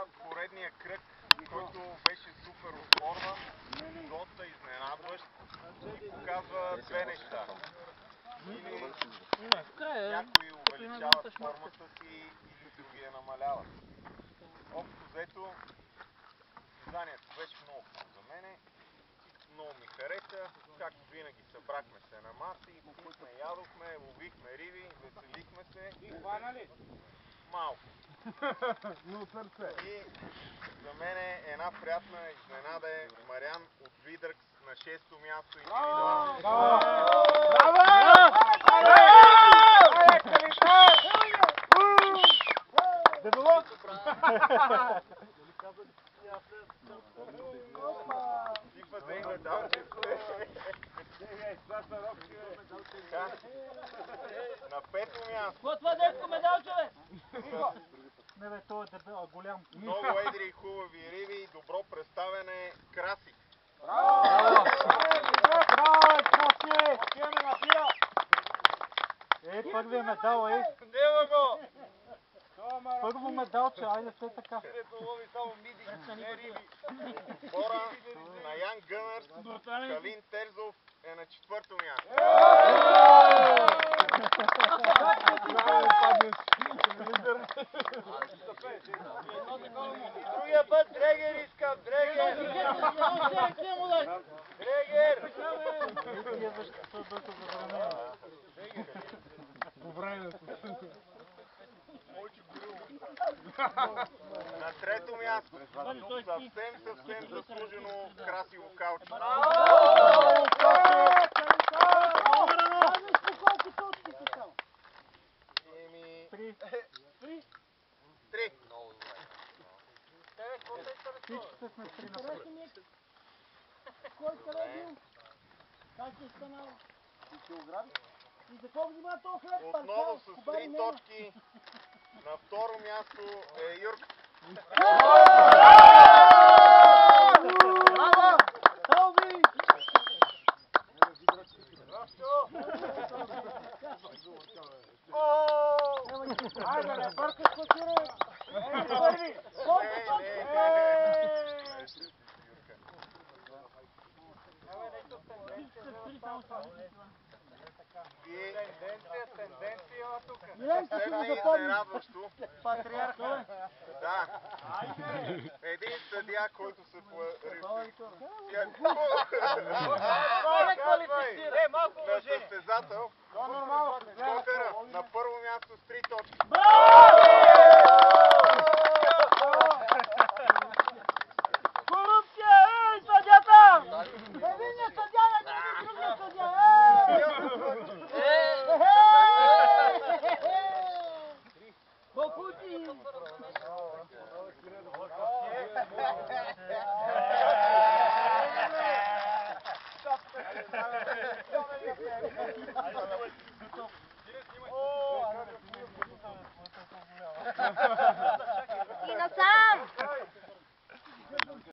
поредния кръг, който беше супер отборван, доста изненадващ и показва две неща. Или някои увеличават формата си, или други я намаляват. Общо взето, състезанието беше много хубаво за мене. Много ми хареса, както винаги събрахме се на маси, пихме, ядохме, ловихме риби, веселихме се. И хвана ли? Малко. Но сърце. И за мен една приятна изненада е Мариан от Видъркс на 6-то място. Браво! Дебело! Типа да има медалче. На 5-то място. Какво това детско медалче, бе? Не бе, той е дебел, голям. Много едри и хубави риби, добро представяне, Краси. Браво! Браво, Краси! Отиваме на пия! Първият медал, Нема го! Първо медалче, айде все така. Където лови само миди, не риби. Отбора на Ян Гънърс, Калин Терзов е на 4-то място. Другия път Дрегер искам, Дрегер! Дрегер! По времето. На 3-то място, съвсем заслужено красиво кауче. Три. Всичките сме три на път. Кой къде е бил? Как се станал? И се ограби? И за какво взима този хлеб? Отново с 3 точки. На второ място е Юрк. Браво! Салви! Айде, не бъркаш потире! Първи! Тенденция тук. Съвсем не изненадващо. Патриарха. Да. Един съдия, който се на състезател. Скокъра на първо място с 3 точки.